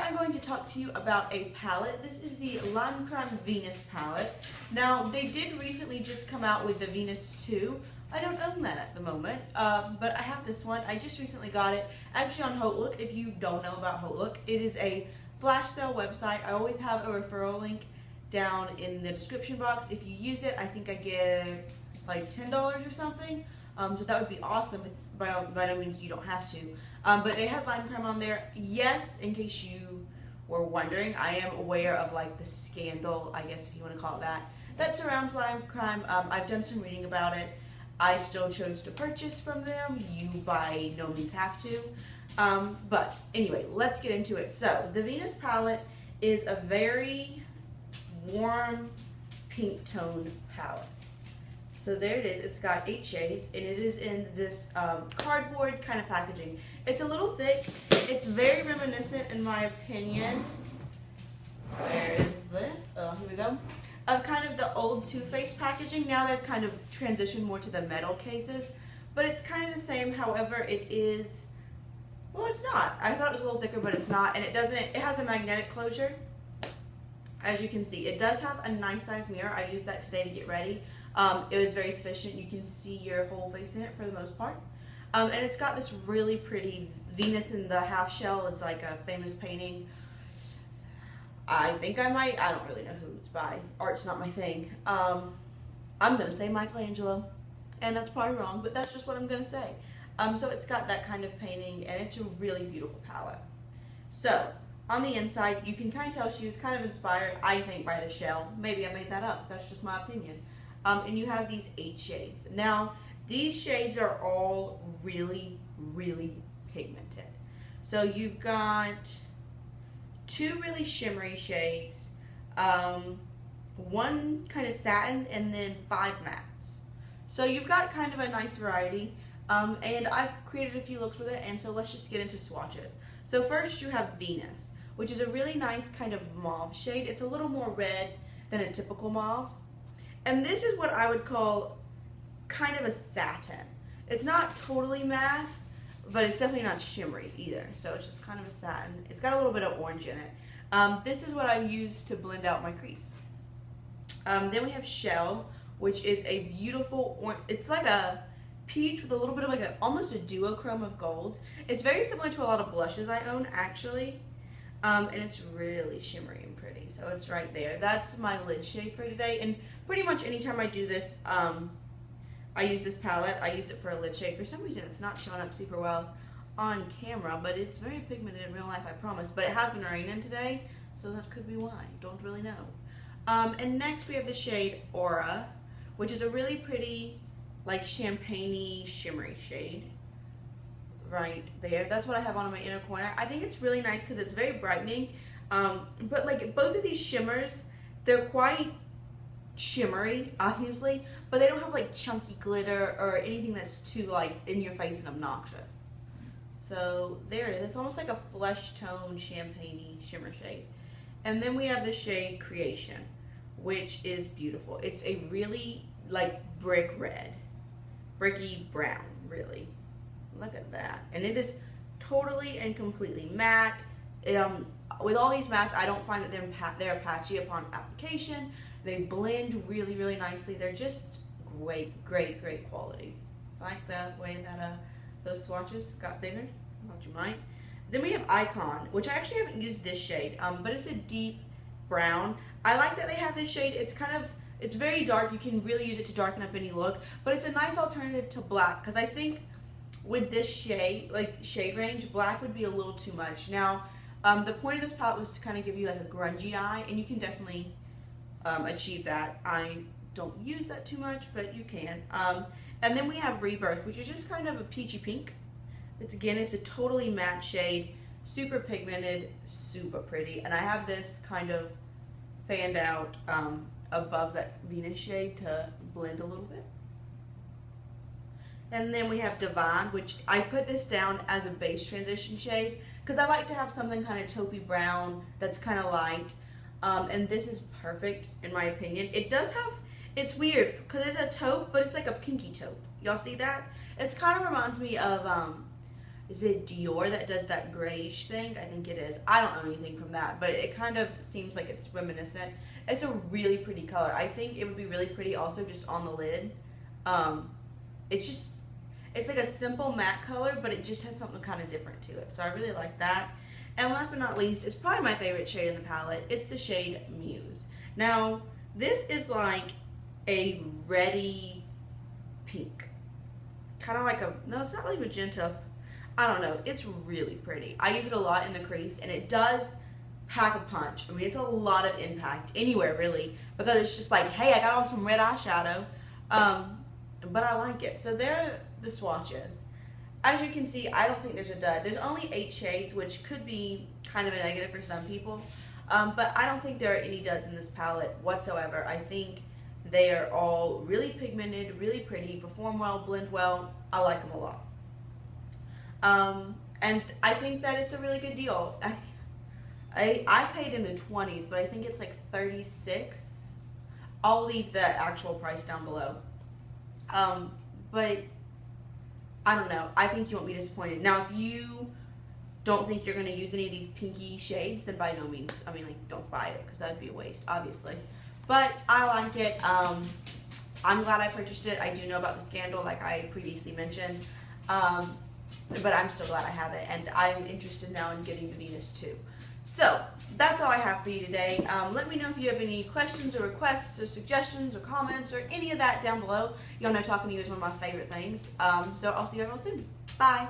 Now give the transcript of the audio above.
I'm going to talk to you about a palette. This is the Lime Crime Venus palette. Now, they did recently just come out with the Venus 2. I don't own that at the moment, but I have this one. I just recently got it, actually on HauteLook. If you don't know about HauteLook, it is a flash sale website. I always have a referral link down in the description box. If you use it, I think I get like $10 or something. So that would be awesome. By no means you don't have to. But they had Lime Crime on there. Yes, in case you were wondering, I am aware of like the scandal, I guess if you want to call it that surrounds Lime Crime. I've done some reading about it. I still chose to purchase from them. You by no means have to. But anyway, let's get into it. So the Venus palette is a very warm pink tone palette. So there it is. It's got 8 shades, and it is in this cardboard kind of packaging. It's a little thick. It's very reminiscent, in my opinion. Where is the? Oh, here we go. Of kind of the old Too Faced packaging. Now they've kind of transitioned more to the metal cases, but it's kind of the same. However, it is. Well, it's not. I thought it was a little thicker, but it's not, and it doesn't. It has a magnetic closure. As you can see, it does have a nice size mirror. I used that today to get ready. It was very sufficient. You can see your whole face in it for the most part. And it's got this really pretty Venus in the half shell. It's like a famous painting. I think I might. I don't really know who it's by. Art's not my thing. I'm going to say Michelangelo. And that's probably wrong, but that's just what I'm going to say. So it's got that kind of painting, and it's a really beautiful palette. So on the inside, you can kind of tell she was kind of inspired, I think, by the shell. Maybe I made that up. That's just my opinion. And you have these 8 shades. Now, these shades are all really, really pigmented. So you've got 2 really shimmery shades, 1 kind of satin, and then 5 mattes. So you've got kind of a nice variety. And I've created a few looks with it, and so let's just get into swatches. So first you have Venus, which is a really nice kind of mauve shade. It's a little more red than a typical mauve. And this is what I would call kind of a satin. It's not totally matte, but it's definitely not shimmery either. So it's just kind of a satin. It's got a little bit of orange in it. This is what I use to blend out my crease. Then we have Shell, which is a beautiful orange. It's like a peach with a little bit of like almost a duochrome of gold. It's very similar to a lot of blushes I own, actually. And it's really shimmery and pretty, so it's right there. That's my lid shade for today, and pretty much anytime I do this, I use this palette. I use it for a lid shade. For some reason, it's not showing up super well on camera, but it's very pigmented in real life, I promise. But it has been raining today, so that could be why. Don't really know. And next we have the shade Aura, which is a really pretty, like champagne-y, shimmery shade. Right there. That's what I have on my inner corner. I think it's really nice because it's very brightening. But like both of these shimmers, they're quite shimmery, obviously, but they don't have like chunky glitter or anything that's too like in your face and obnoxious. So there it is. It's almost like a flesh tone champagne-y shimmer shade. And then we have the shade Creation, which is beautiful. It's a really like brick red, bricky brown, really. Look at that. And it is totally and completely matte. With all these mattes, I don't find that they're patchy upon application. They blend really, really nicely. They're just great, great, great quality. I like the way that those swatches got bigger. I thought you might. Then we have Icon, which I actually haven't used this shade, but it's a deep brown. I like that they have this shade. It's very dark. You can really use it to darken up any look, but it's a nice alternative to black, because I think with this shade range, black would be a little too much. Now, the point of this palette was to kind of give you like a grungy eye, and you can definitely achieve that. I don't use that too much, but you can. And then we have Rebirth, which is just kind of a peachy pink. It's a totally matte shade, super pigmented, super pretty. And I have this kind of fanned out above that Venus shade to blend a little bit. And then we have Divine, which I put this down as a base transition shade because I like to have something kind of taupey brown that's kind of light. And this is perfect in my opinion. It does have, it's weird because it's a taupe, but it's like a pinky taupe. Y'all see that? It kind of reminds me of is it Dior that does that grayish thing? I think it is. I don't know anything from that, but it kind of seems like it's reminiscent. It's a really pretty color. I think it would be really pretty also just on the lid. It's like a simple matte color, but it just has something kind of different to it. So I really like that. And last but not least, it's probably my favorite shade in the palette. It's the shade Muse. Now, this is like a reddy pink. Kind of like no, it's not really magenta. I don't know. It's really pretty. I use it a lot in the crease, and it does pack a punch. I mean, it's a lot of impact anywhere, really, because it's just like, hey, I got on some red eyeshadow, but I like it. So there are the swatches. As you can see, I don't think there's a dud. There's only 8 shades, which could be kind of a negative for some people, but I don't think there are any duds in this palette whatsoever. I think they are all really pigmented, really pretty, perform well, blend well. I like them a lot. And I think that it's a really good deal. I paid in the 20s, but I think it's like 36. I'll leave the actual price down below. But I don't know. I think you won't be disappointed. Now, if you don't think you're going to use any of these pinky shades, then by no means, I mean, like, don't buy it, because that would be a waste, obviously. But I like it. I'm glad I purchased it. I do know about the scandal, like I previously mentioned. But I'm so glad I have it, and I'm interested now in getting the Venus too. So that's all I have for you today. Let me know if you have any questions or requests or suggestions or comments or any of that down below. Y'all know talking to you is one of my favorite things. So I'll see you everyone soon. Bye.